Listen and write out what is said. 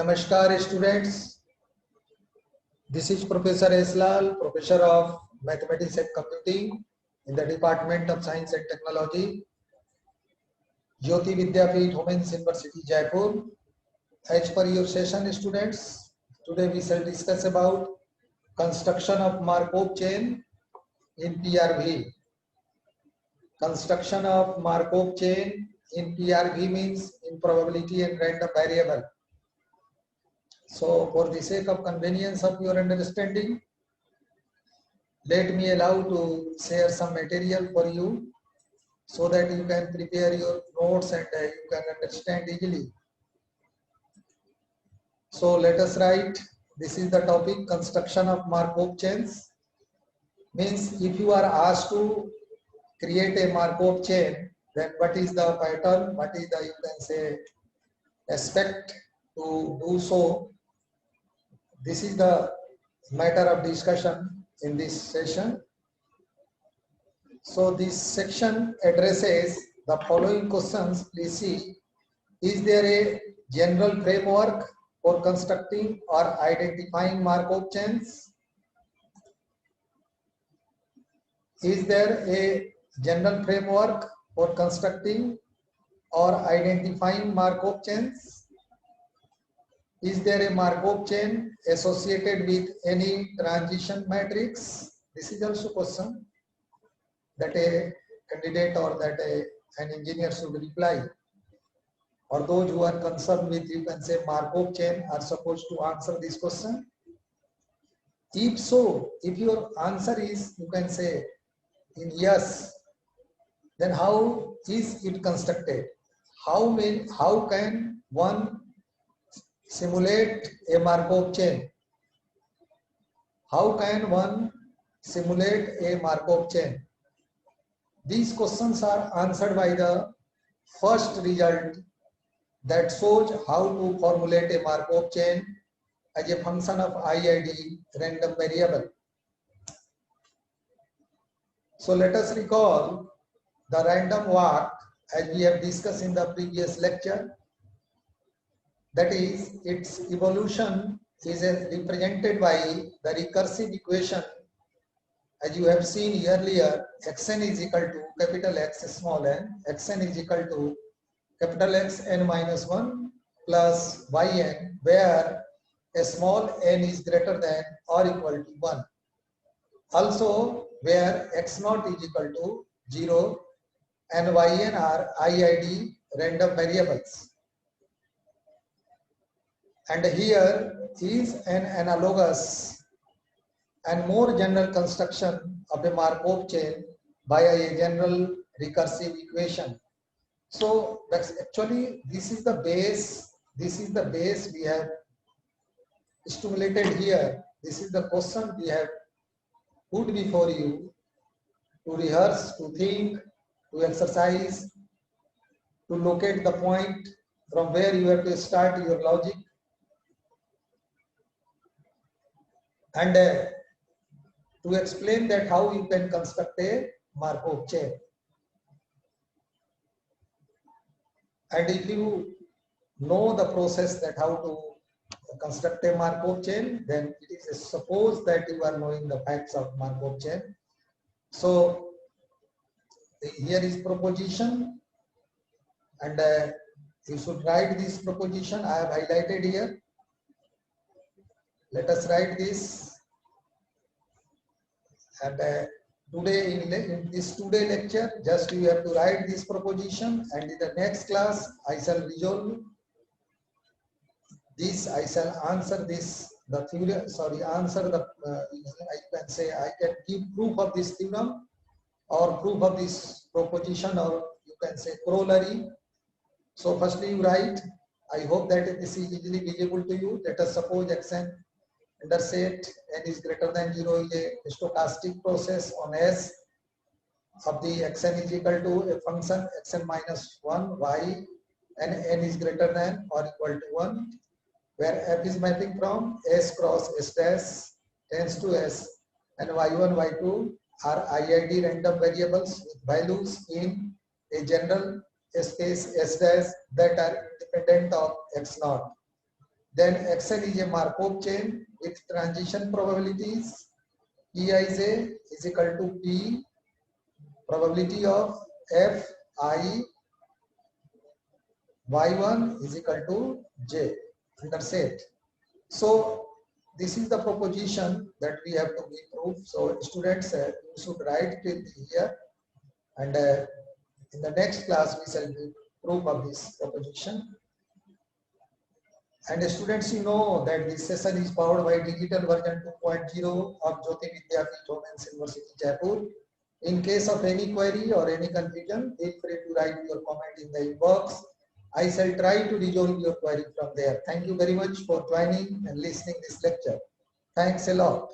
Namaskar students, this is Professor S. Lal, Professor of Mathematics and Computing in the Department of Science and Technology, Jyoti Vidyapeeth Women's University, Jaipur. As per your session students, today we shall discuss about construction of Markov chain in PRV. Construction of Markov chain in PRV means in probability and random variable. So for the sake of convenience of your understanding, let me allow to share some material for you so that you can prepare your notes and you can understand easily. So let us write, this is the topic, construction of Markov chains. Means if you are asked to create a Markov chain, then what is the pattern, what is the, you can say, aspect to do so. This is the matter of discussion in this session. So this section addresses the following questions. Please see, is there a general framework for constructing or identifying Markov chains? Is there a general framework for constructing or identifying Markov chains? Is there a Markov chain associated with any transition matrix? This is also a question that a candidate or that an engineer should reply. Or those who are concerned with, you can say, Markov chain are supposed to answer this question. If so, if your answer is, you can say, in yes, then how is it constructed? How can one simulate a Markov chain? How can one simulate a Markov chain? These questions are answered by the first result that shows how to formulate a Markov chain as a function of IID random variable. So let us recall the random walk as we have discussed in the previous lecture. That is, its evolution is represented by the recursive equation as you have seen earlier. Xn is equal to capital X small n, Xn is equal to capital X n minus 1 plus Yn, where a small n is greater than or equal to 1. Also, where x0 is equal to 0 and Yn are IID random variables. And here is an analogous and more general construction of a Markov chain by a general recursive equation. So that's actually, this is the base we have stimulated here. This is the question we have put before you to rehearse, to think, to exercise, to locate the point from where you have to start your logic. And to explain that how you can construct a Markov chain. And if you know the process that how to construct a Markov chain, then it is supposed that you are knowing the facts of Markov chain. So here is proposition, and you should write this proposition. I have highlighted here. Let us write this. And today in this today lecture, just you have to write this proposition, and in the next class I shall resolve this. I shall answer this, the theorem, sorry, answer the, I can say, I can give proof of this theorem or proof of this proposition, or you can say corollary. So firstly you write, I hope that this is easily visible to you. Let us suppose Xn under set n is greater than 0 is a stochastic process on S of the Xn is equal to a function Xn minus 1 y, and n is greater than or equal to 1, where f is mapping from S cross S dash tends to S, and y1, y2 are IID random variables with values in a general space S dash that are independent of x0. Then Xn is a Markov chain with transition probabilities. Pij is equal to P probability of Fi y1 is equal to j under set. So this is the proposition that we have to be proved. So students, you should write it here, and in the next class we shall give proof of this proposition. And students, you know that this session is powered by digital version 2.0 of Jyoti Vidyapeeth Women's University, Jaipur. In case of any query or any confusion, feel free to write your comment in the inbox. I shall try to resolve your query from there. Thank you very much for joining and listening this lecture. Thanks a lot.